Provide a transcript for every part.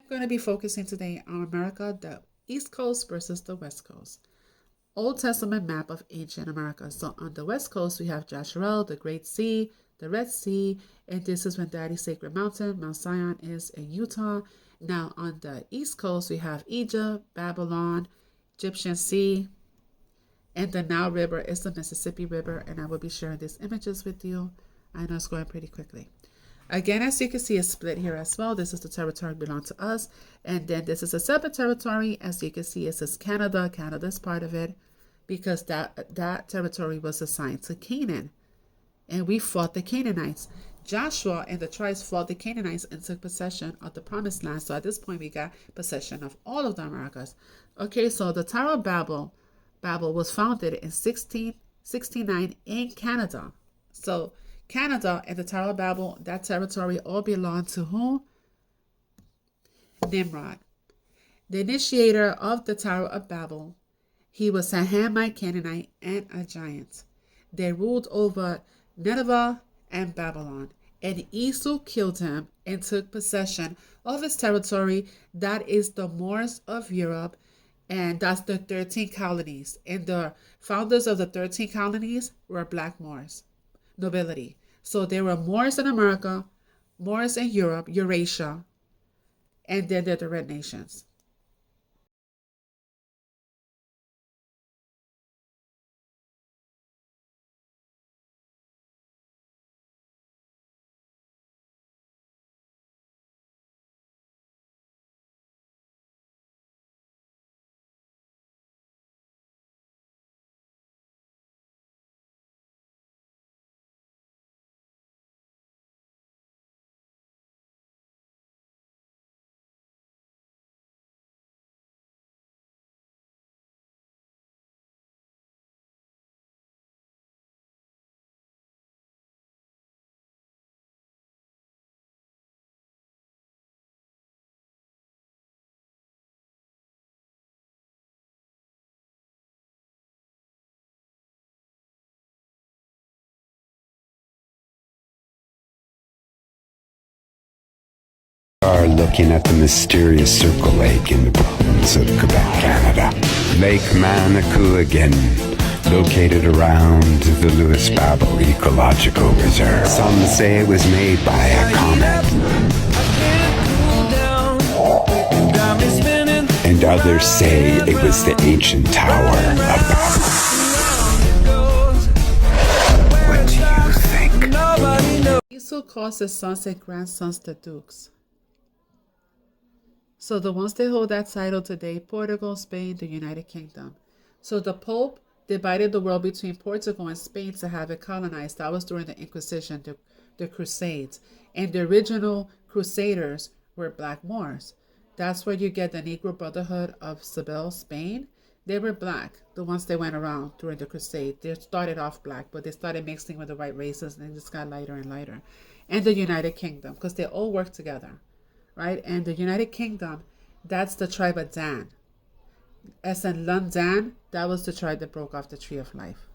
going to be focusing today on America, the East Coast versus the West Coast. Old Testament map of ancient America. So on the West Coast, we have Jezreel, the Great Sea, the Red Sea, and this is when Daddy's Sacred Mountain, Mount Zion, is in Utah. Now on the East Coast, we have Egypt, Babylon, Egyptian Sea, and the Nile River is the Mississippi River, and I will be sharing these images with you. I know it's going pretty quickly. Again, as you can see, it's split here as well. This is the territory belong to us. And then this is a separate territory. As you can see, it says Canada. Canada is part of it because that territory was assigned to Canaan. And we fought the Canaanites. Joshua and the tribes fought the Canaanites and took possession of the promised land. So at this point, we got possession of all of the Americas. Okay, so the Tower of Babel was founded in 1669 in Canada. So Canada and the Tower of Babel, that territory all belonged to whom? Nimrod. The initiator of the Tower of Babel, he was a Hamite Canaanite and a giant. They ruled over Nineveh and Babylon. And Esau killed him and took possession of his territory. That is the Moors of Europe, and that's the 13 colonies. And the founders of the 13 colonies were black Moors, nobility. So there were Moors in America, Moors in Europe, Eurasia, and then there are the Red Nations. Are looking at the mysterious Circle Lake in the province of Quebec, Canada. Lake Manicouagan, located around the Lewis Babel Ecological Reserve. Some say it was made by a comet, and others say it was the ancient Tower of Babel. What do you think? Esau calls his sons and grandsons the dukes. So the ones that hold that title today, Portugal, Spain, the United Kingdom. So the Pope divided the world between Portugal and Spain to have it colonized. That was during the Inquisition, the Crusades. And the original Crusaders were Black Moors. That's where you get the Negro Brotherhood of Seville, Spain. They were black, the ones that went around during the Crusade. They started off black, but they started mixing with the white races, and it just got lighter and lighter. And the United Kingdom, because they all work together, right? And the United Kingdom, that's the tribe of Dan. As in London, that was the tribe that broke off the tree of life.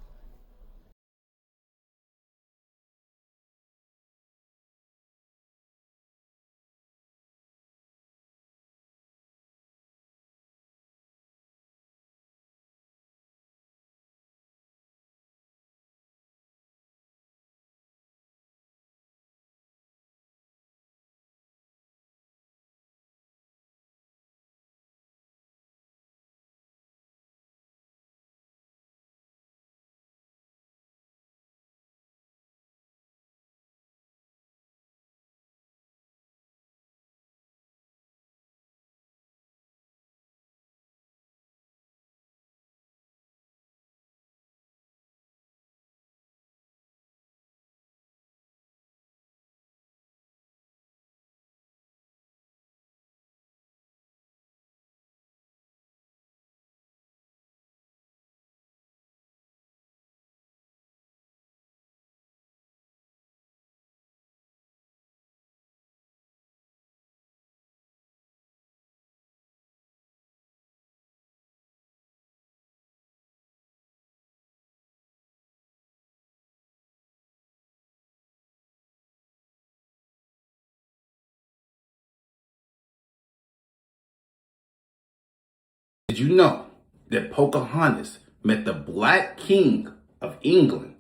Did you know that Pocahontas met the Black King of England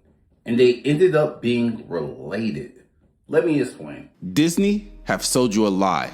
and they ended up being related? Let me explain. Disney have sold you a lie.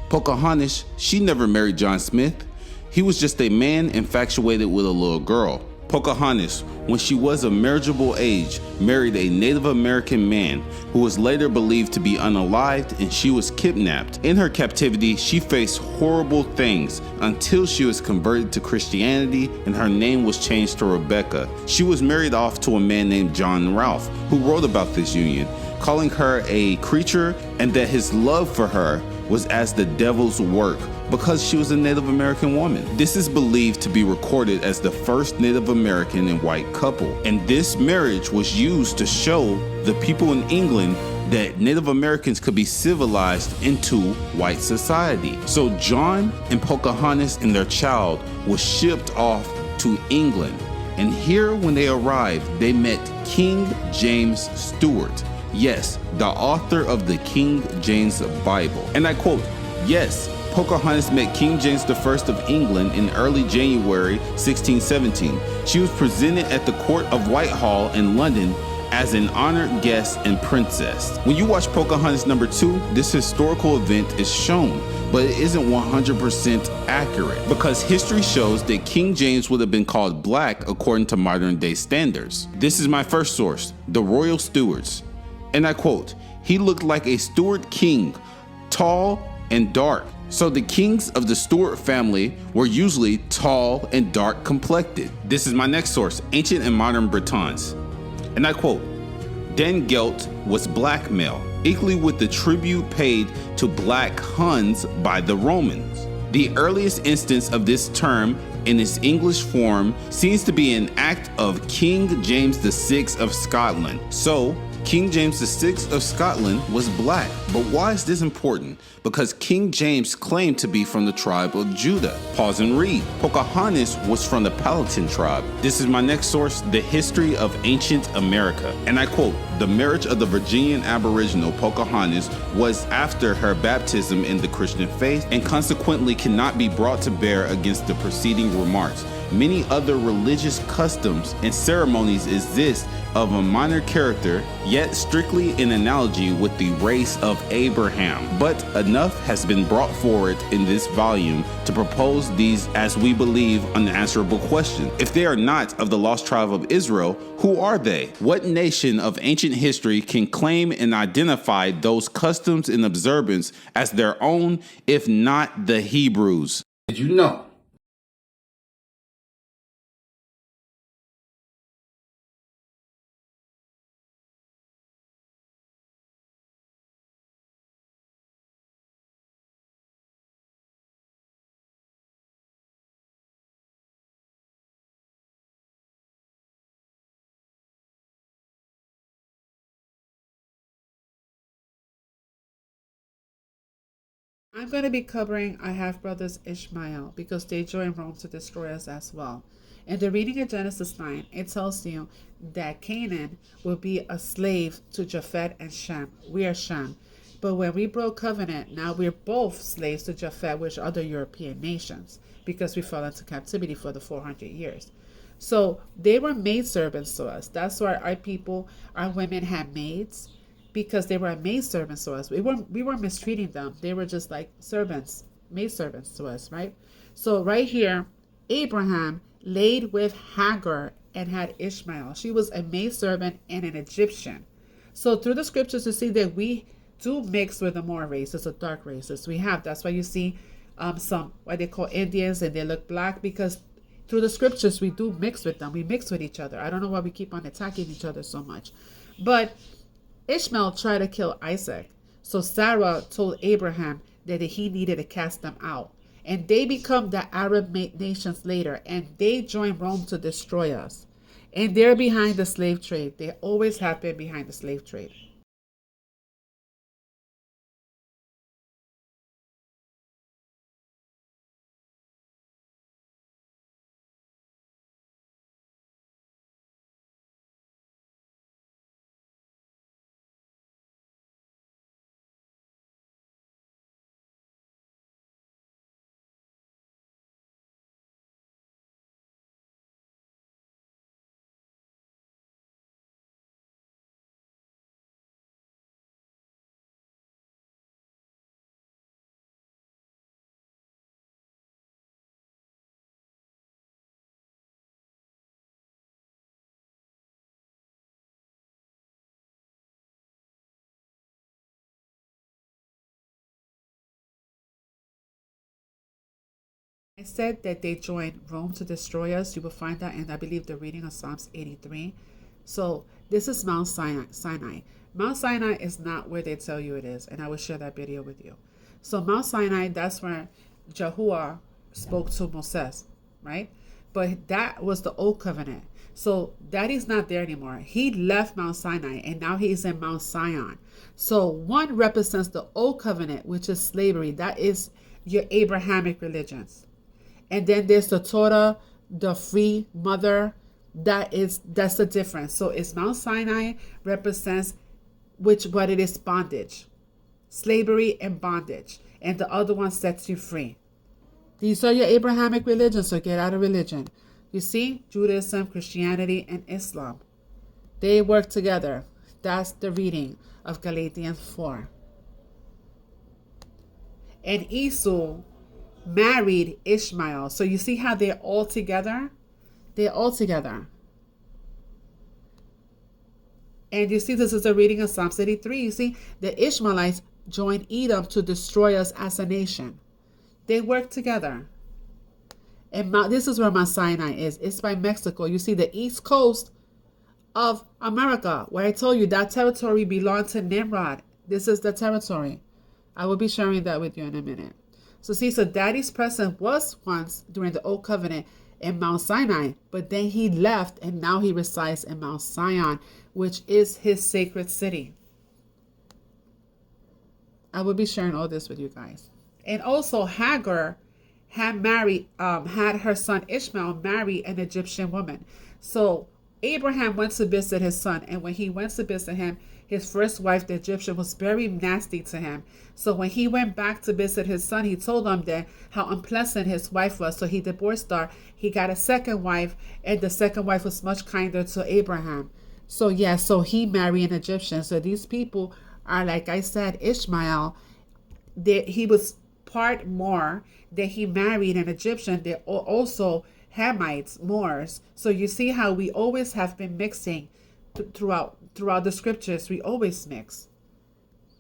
Pocahontas, she never married John Smith. He was just a man infatuated with a little girl. Pocahontas, when she was of marriageable age, married a Native American man who was later believed to be unalived, and she was kidnapped. In her captivity, she faced horrible things until she was converted to Christianity and her name was changed to Rebecca. She was married off to a man named John Rolfe, who wrote about this union, calling her a creature and that his love for her was as the devil's work because she was a Native American woman. This is believed to be recorded as the first Native American and white couple. And this marriage was used to show the people in England that Native Americans could be civilized into white society. So John and Pocahontas and their child was shipped off to England. And here when they arrived, they met King James Stewart. Yes, the author of the King James Bible. And I quote, yes, Pocahontas met King James I of England in early January 1617. She was presented at the court of Whitehall in London as an honored guest and princess. When you watch Pocahontas #2, this historical event is shown, but it isn't 100% accurate because history shows that King James would have been called black according to modern day standards. This is my first source, the Royal Stewards. And I quote, he looked like a Stuart king, tall and dark. So the kings of the Stuart family were usually tall and dark complected. This is my next source, Ancient and Modern Britons. And I quote, Dan Gelt was black male, equally with the tribute paid to black Huns by the Romans. The earliest instance of this term in its English form seems to be an act of King James VI of Scotland. So King James VI of Scotland was black. But why is this important? Because King James claimed to be from the tribe of Judah. Pause and read. Pocahontas was from the Powhatan tribe. This is my next source, The History of Ancient America. And I quote, the marriage of the Virginian Aboriginal Pocahontas was after her baptism in the Christian faith and consequently cannot be brought to bear against the preceding remarks. Many other religious customs and ceremonies exist of a minor character, yet strictly in analogy with the race of Abraham. But enough has been brought forward in this volume to propose these, as we believe, unanswerable questions. If they are not of the lost tribe of Israel, who are they? What nation of ancient history can claim and identify those customs and observance as their own, if not the Hebrews? Did you know I'm going to be covering I have brothers Ishmael because they joined Rome to destroy us as well. In the reading of Genesis 9, it tells you that Canaan will be a slave to Japheth and Shem. We are Shem. But when we broke covenant, now we're both slaves to Japheth, which are other European nations, because we fell into captivity for the 400 years. So they were maidservants to us. That's why our people, our women had maids, because they were maidservants to us. We weren't mistreating them. They were just like servants, maidservants to us, right? So right here, Abraham laid with Hagar and had Ishmael. She was a maidservant and an Egyptian. So through the scriptures, you see that we do mix with the more races, the dark races. We have. That's why you see some what they call Indians and they look black, because through the scriptures we do mix with them. We mix with each other. I don't know why we keep on attacking each other so much, but Ishmael tried to kill Isaac. So Sarah told Abraham that he needed to cast them out. And they become the Arab nations later, and they join Rome to destroy us. And they're behind the slave trade. They always have been behind the slave trade. I said that they joined Rome to destroy us. You will find that in, I believe, the reading of Psalms 83. So this is Mount Sinai. Mount Sinai is not where they tell you it is, and I will share that video with you. So Mount Sinai, that's where Yahuwah spoke to Moses, right? But that was the old covenant. So that is not there anymore. He left Mount Sinai and now he's in Mount Zion. So one represents the old covenant, which is slavery. That is your Abrahamic religions. And then there's the Torah, the free mother. That's the difference. So it's Mount Sinai represents what it is bondage, slavery and bondage, and the other one sets you free. These are your Abrahamic religions, so get out of religion. You see, Judaism, Christianity, and Islam, they work together. That's the reading of Galatians 4. And Esau married Ishmael. So you see how they're all together? They're all together. And you see, this is a reading of Psalms 83. You see, the Ishmaelites joined Edom to destroy us as a nation. They work together. And this is where Mount Sinai is. It's by Mexico. You see the east coast of America, where I told you that territory belonged to Nimrod. This is the territory. I will be sharing that with you in a minute. So see, so Daddy's presence was once during the Old Covenant in Mount Sinai, but then he left and now he resides in Mount Zion, which is his sacred city. I will be sharing all this with you guys. And also Hagar had her son Ishmael marry an Egyptian woman. So Abraham went to visit his son, and when he went to visit him, his first wife, the Egyptian, was very nasty to him. So when he went back to visit his son, he told him that how unpleasant his wife was. So he divorced her. He got a second wife, and the second wife was much kinder to Abraham. So yeah, so he married an Egyptian. So these people are, like I said, Ishmael, he was part Moor, that he married an Egyptian. They're also Hamites, Moors. So you see how we always have been mixing throughout the scriptures. We always mix.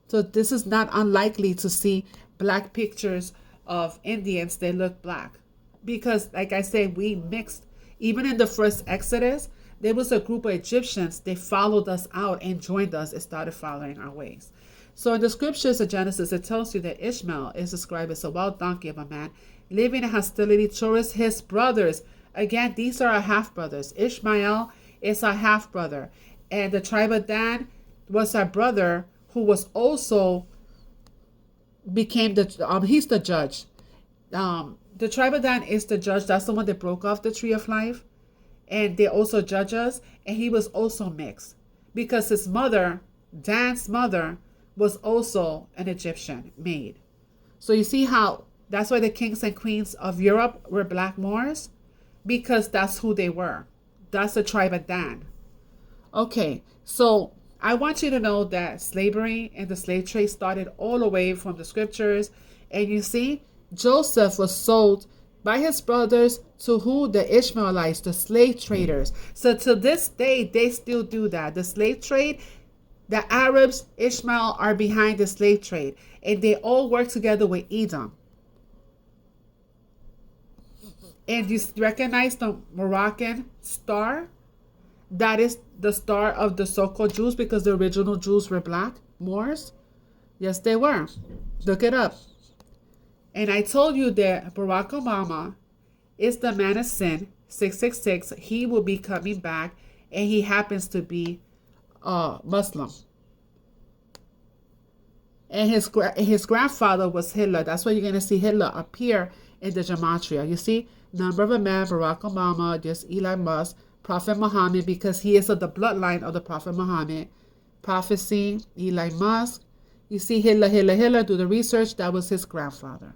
So this is not unlikely to see black pictures of Indians. They look black because, like I said, we mixed. Even in the first Exodus, there was a group of Egyptians. They followed us out and joined us and started following our ways. So in the scriptures of Genesis, it tells you that Ishmael is described as a wild donkey of a man, living in hostility towards his brothers. Again, these are our half-brothers. Ishmael is our half-brother. And the tribe of Dan was our brother who was also became he's the judge. The tribe of Dan is the judge. That's the one that broke off the tree of life. And they also judge us. And he was also mixed because his mother, Dan's mother, was also an Egyptian maid. So you see how that's why the kings and queens of Europe were black Moors, because that's who they were. That's the tribe of Dan. Okay, so I want you to know that slavery and the slave trade started all the way from the scriptures. And you see, Joseph was sold by his brothers to who? The Ishmaelites, the slave traders. So to this day, they still do that. The slave trade, the Arabs, Ishmael are behind the slave trade, and they all work together with Edom. And you recognize the Moroccan star? That is the star of the so-called Jews, because the original Jews were black Moors. Yes, they were. Look it up. And I told you that Barack Obama is the man of sin, 666. He will be coming back, and he happens to be Muslim. And his grandfather was Hitler. That's why you're going to see Hitler appear in the gematria. You see, number of a man, Barack Obama, there's Elon Musk, Prophet Muhammad, because he is of the bloodline of the Prophet Muhammad. Prophecy, Elon Musk. You see Hitler, do the research. That was his grandfather.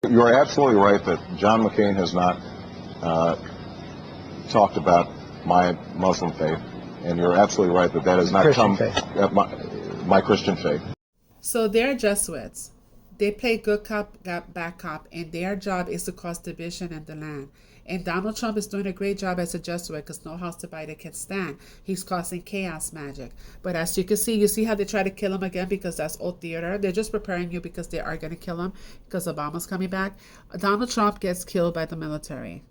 You're absolutely right that John McCain has not talked about my Muslim faith, and you're absolutely right that that has not come my Christian faith. So they're Jesuits. They play good cop, bad cop, and their job is to cause division in the land. And Donald Trump is doing a great job as a Jesuit because no House Biden can stand. He's causing chaos magic. But as you see how they try to kill him again because that's old theater. They're just preparing you because they are going to kill him because Obama's coming back. Donald Trump gets killed by the military.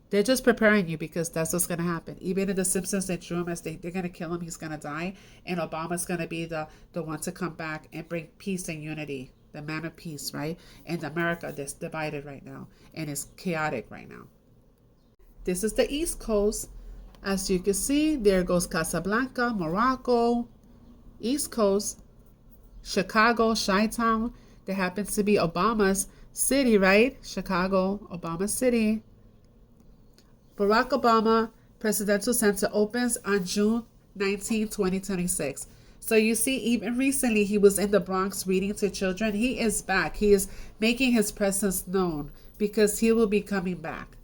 They're just preparing you because that's what's going to happen. Even in The Simpsons, they drew him as they're going to kill him. He's going to die. And Obama's going to be the one to come back and bring peace and unity. The man of peace, right? And America that's divided right now and is chaotic right now. This is the East Coast. As you can see, there goes Casablanca, Morocco, East Coast, Chicago, Chi-Town. That happens to be Obama's city, right? Chicago, Obama City. Barack Obama Presidential Center opens on June 19, 2026. So you see, even recently, he was in the Bronx reading to children. He is back. He is making his presence known because he will be coming back.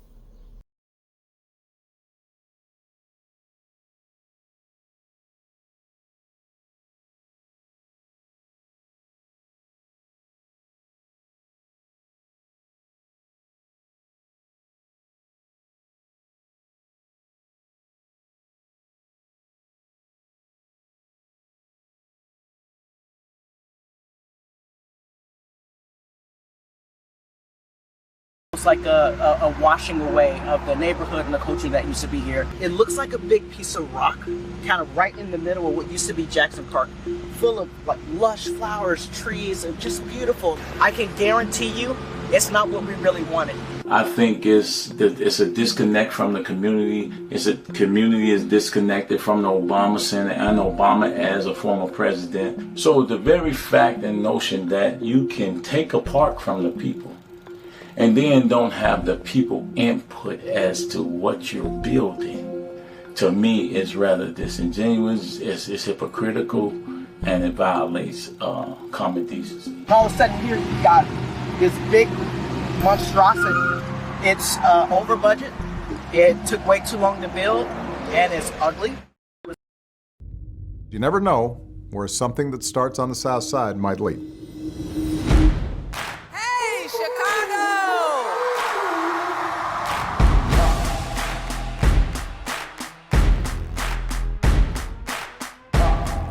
It's like a washing away of the neighborhood and the culture that used to be here. It looks like a big piece of rock, kind of right in the middle of what used to be Jackson Park, full of like lush flowers, trees, and just beautiful. I can guarantee you, it's not what we really wanted. I think it's a disconnect from the community. Community is disconnected from the Obama Center and Obama as a former president. So the very fact and notion that you can take a park from the people and then don't have the people input as to what you're building, to me is rather disingenuous, it's hypocritical, and it violates common decency. All of a sudden here you got this big monstrosity. It's over budget, it took way too long to build, and it's ugly. You never know where something that starts on the south side might lead. Hey, Chicago!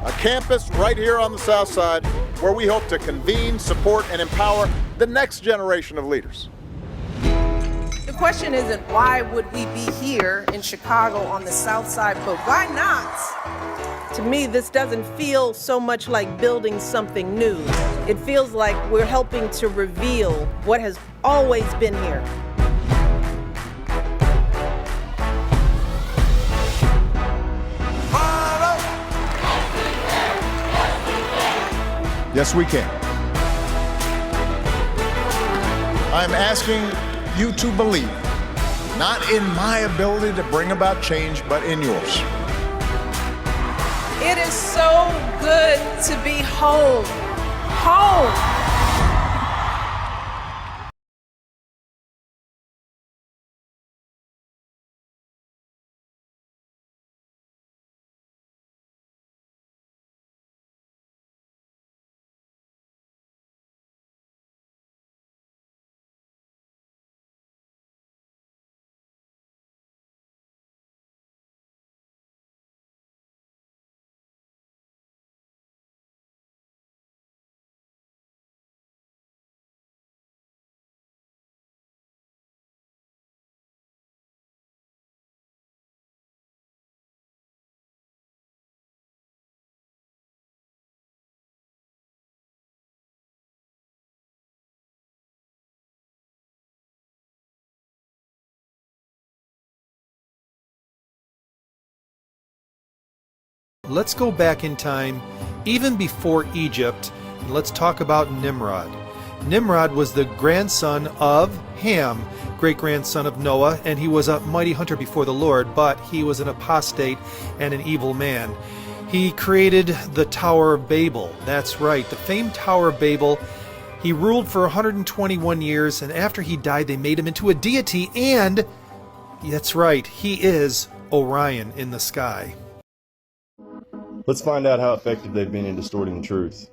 A campus right here on the south side where we hope to convene, support, and empower the next generation of leaders. The question isn't why would we be here in Chicago on the south side, but why not? To me, this doesn't feel so much like building something new. It feels like we're helping to reveal what has always been here. Yes, we can. I'm asking you to believe, not in my ability to bring about change, but in yours. It is so good to be home. Home. Let's go back in time, even before Egypt, and let's talk about Nimrod. Nimrod was the grandson of Ham, great-grandson of Noah, and he was a mighty hunter before the Lord, but he was an apostate and an evil man. He created the Tower of Babel. That's right, the famed Tower of Babel He ruled for 121 years, and after he died, they made him into a deity, and that's right, he is Orion in the sky. Let's find out how effective they've been in distorting the truth.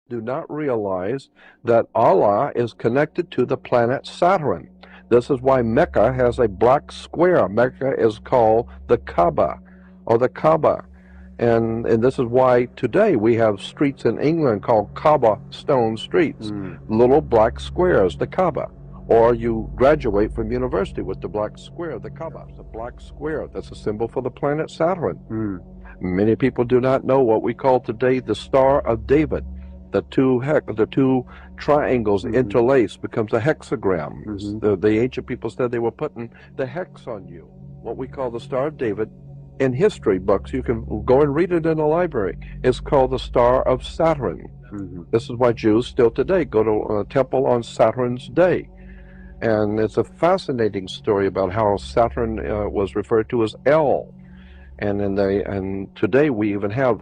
Do not realize that Allah is connected to the planet Saturn. This is why Mecca has a black square. Mecca is called the Kaaba, or the Kaaba. And this is why today we have streets in England called Kaaba stone streets, little black squares, the Kaaba. Or you graduate from university with the black square, the Kaaba. It's a black square. That's a symbol for the planet Saturn. Many people do not know what we call today the Star of David. The two triangles interlaced becomes a hexagram. The ancient people said they were putting the hex on you. What we call the Star of David in history books, you can go and read it in the library. It's called the Star of Saturn. This is why Jews still today go to a temple on Saturn's day. And it's a fascinating story about how Saturn was referred to as El. And today we even have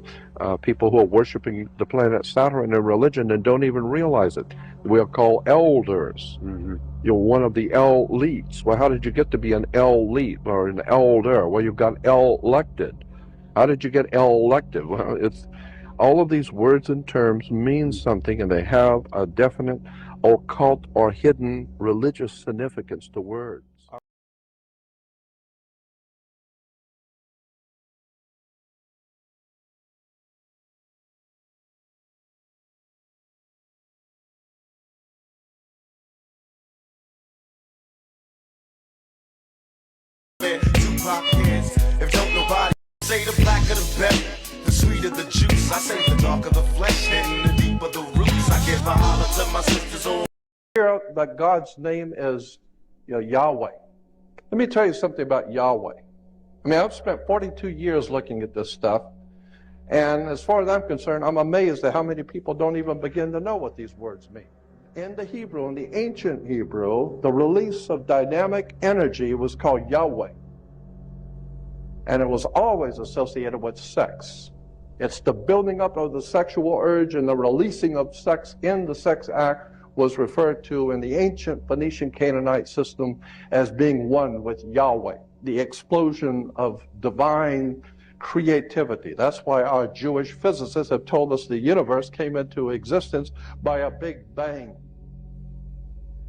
people who are worshiping the planet Saturn in religion and don't even realize it. We are called elders. You're one of the elites. Well, how did you get to be an elite or an elder? Well, you've got elected. How did you get elected? Well, it's all of these words and terms mean something, and they have a definite occult or hidden religious significance to words. If don't nobody say the blacker the better, the sweeter the juice. I say the darker the flesh and the deeper the roots. I give a holler to my sisters on. Here that God's name is Yahweh. Let me tell you something about Yahweh. I mean, I've spent 42 years looking at this stuff, and as far as I'm concerned, I'm amazed at how many people don't even begin to know what these words mean. In the Hebrew, in the ancient Hebrew, the release of dynamic energy was called Yahweh. And it was always associated with sex. It's the building up of the sexual urge, and the releasing of sex in the sex act was referred to in the ancient Phoenician Canaanite system as being one with Yahweh, the explosion of divine creativity. That's why our Jewish physicists have told us the universe came into existence by a big bang.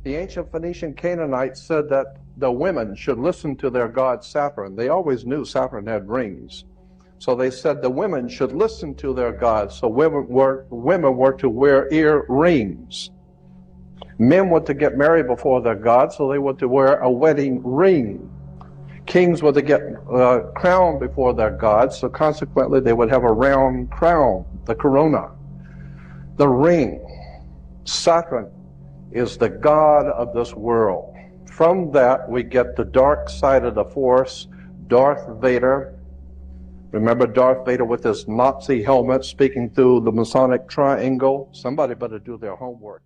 The ancient Phoenician Canaanites said that the women should listen to their god Saturn. They always knew Saturn had rings. So they said the women should listen to their gods. So women were to wear earrings. Men were to get married before their god, so they were to wear a wedding ring. Kings were to get crowned before their gods, so consequently they would have a round crown, the corona. The ring, Saturn, is the god of this world. From that we get the dark side of the Force, Darth Vader. Remember Darth Vader with his Nazi helmet speaking through the Masonic triangle? Somebody better do their homework.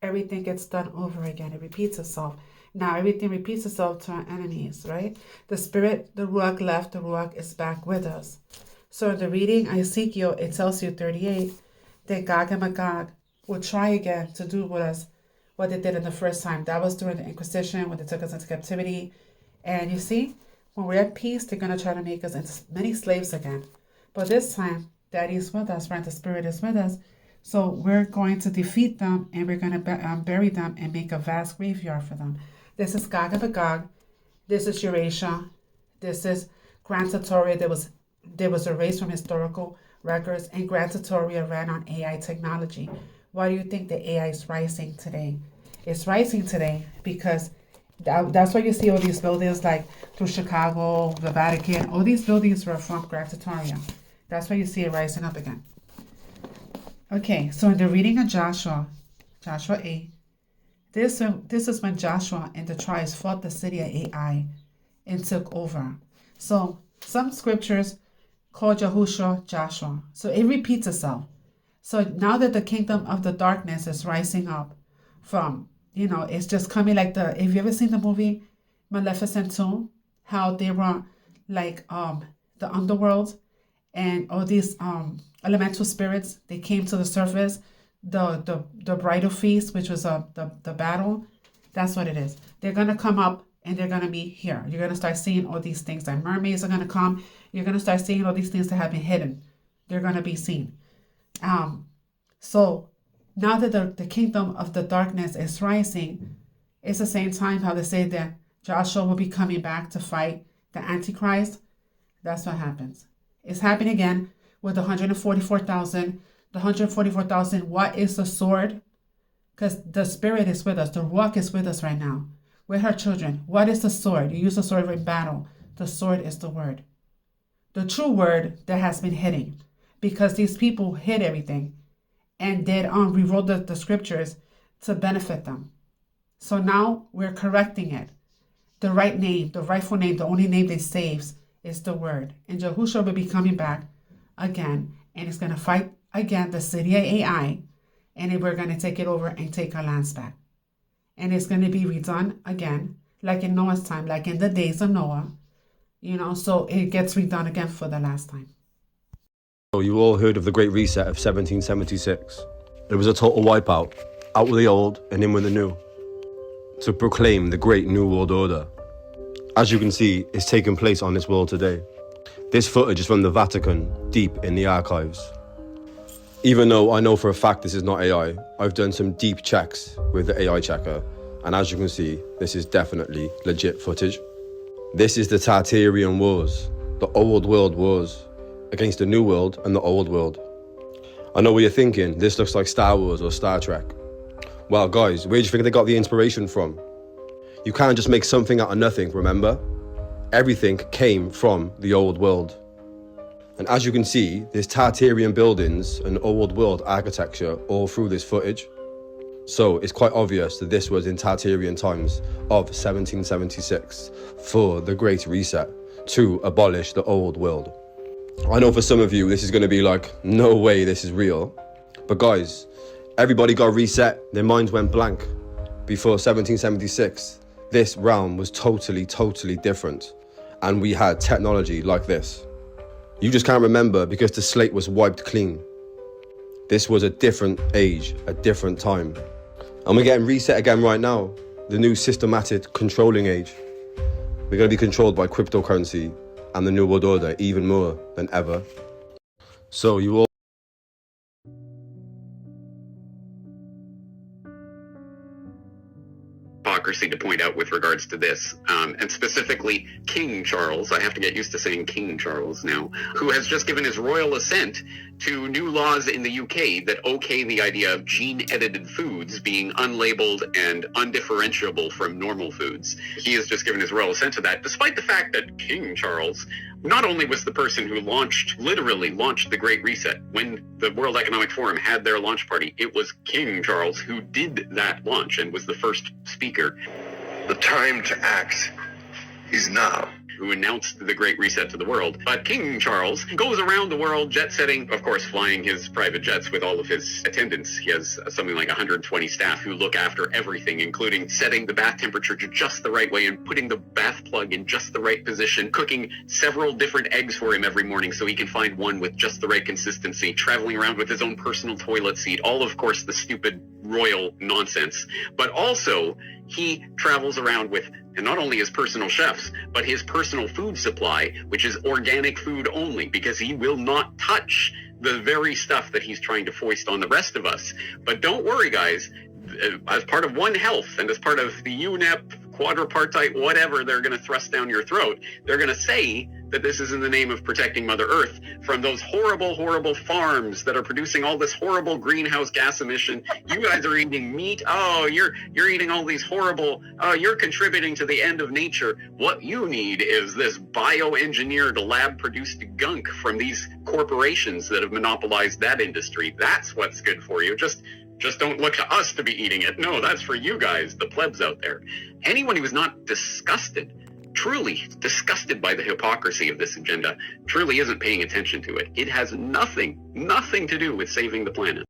Everything gets done over again. It repeats itself. Now everything repeats itself to our enemies, right? The spirit, the Ruach left, the Ruach is back with us. So in the reading, Ezekiel, it tells you 38, that Gog and Magog will try again to do with us what they did in the first time. That was during the Inquisition when they took us into captivity. And you see, when we're at peace, they're going to try to make us into many slaves again. But this time, Daddy is with us, right? The spirit is with us. So we're going to defeat them, and we're going to bury them and make a vast graveyard for them. This is Gog and Magog. This is Eurasia. This is Gran Tatoria. There was erased from historical records, and Gran Tatoria ran on AI technology. Why do you think the AI is rising today? It's rising today because that's why you see all these buildings like through Chicago, the Vatican. All these buildings were from Gran Tatoria. That's why you see it rising up again. Okay, so in the reading of Joshua 8, this is when Joshua and the tribes fought the city of Ai and took over. So some scriptures call Yahushua Joshua. So it repeats itself. So now that the kingdom of the darkness is rising up from, it's just coming like have you ever seen the movie Maleficent 2? How they were like the underworld and all these elemental spirits, they came to the surface. The bridal feast, which was the battle, that's what it is. They're gonna come up and they're gonna be here. You're gonna start seeing all these things. Like mermaids are gonna come. You're gonna start seeing all these things that have been hidden. They're gonna be seen. So now that the kingdom of the darkness is rising, it's the same time how they say that Joshua will be coming back to fight the Antichrist. That's what happens. It's happening again with the 144,000. The 144,000, what is the sword? Because the spirit is with us. The Ruach is with us right now. We're her children. What is the sword? You use the sword in battle. The sword is the word. The true word that has been hidden. Because these people hid everything. And then rewrote the scriptures to benefit them. So now we're correcting it. The right name, the rightful name, the only name that saves is the word. And Yahushua will be coming back again. And it's going to fight again the city of Ai. And then we're going to take it over and take our lands back. And it's going to be redone again, like in Noah's time, like in the days of Noah. So it gets redone again for the last time. You all heard of the Great Reset of 1776. It was a total wipeout, out with the old and in with the new, to proclaim the great New World Order. As you can see, it's taking place on this world today. This footage is from the Vatican, deep in the archives. Even though I know for a fact this is not AI, I've done some deep checks with the AI checker, and as you can see, this is definitely legit footage. This is the Tartarian Wars, the old world wars, against the new world and the old world. I know what you're thinking, this looks like Star Wars or Star Trek. Well guys, where do you think they got the inspiration from? You can't just make something out of nothing, remember? Everything came from the old world. And as you can see, there's Tartarian buildings and old world architecture all through this footage. So it's quite obvious that this was in Tartarian times of 1776 for the Great Reset. to abolish the old world. I know for some of you this is going to be like, no way this is real. But guys, everybody got reset. Their minds went blank. Before 1776, this realm was totally different. And we had technology like this. You just can't remember because the slate was wiped clean. This was a different age, a different time. And we're getting reset again right now. The new systematic controlling age. We're going to be controlled by cryptocurrency and the New World Order even more than ever. So you all hypocrisy to point out with regards to this, and specifically King Charles, I have to get used to saying King Charles now, who has just given his royal assent to new laws in the UK that okay the idea of gene-edited foods being unlabeled and undifferentiable from normal foods. He has just given his royal assent to that, despite the fact that King Charles not only was the person who literally launched the Great Reset. When the World Economic Forum had their launch party, it was King Charles who did that launch and was the first speaker. The time to act is now. Who announced the Great Reset to the world. But King Charles goes around the world jet-setting, of course flying his private jets with all of his attendants. He has something like 120 staff who look after everything, including setting the bath temperature to just the right way and putting the bath plug in just the right position, cooking several different eggs for him every morning so he can find one with just the right consistency, traveling around with his own personal toilet seat, all of course the stupid royal nonsense. But also, he travels around with, and not only his personal chefs, but his personal food supply, which is organic food only, because he will not touch the very stuff that he's trying to foist on the rest of us. But don't worry, guys, as part of One Health and as part of the UNEP, quadripartite, whatever they're going to thrust down your throat, they're going to say that this is in the name of protecting Mother Earth from those horrible farms that are producing all this horrible greenhouse gas emission. You guys are eating meat. Oh, you're eating all these horrible, you're contributing to the end of nature. What you need is this bioengineered lab-produced gunk from these corporations that have monopolized that industry. That's what's good for you. Just don't look to us to be eating it. No, that's for you guys, the plebs out there. Anyone who is not truly disgusted by the hypocrisy of this agenda, truly isn't paying attention to it. It has nothing to do with saving the planet.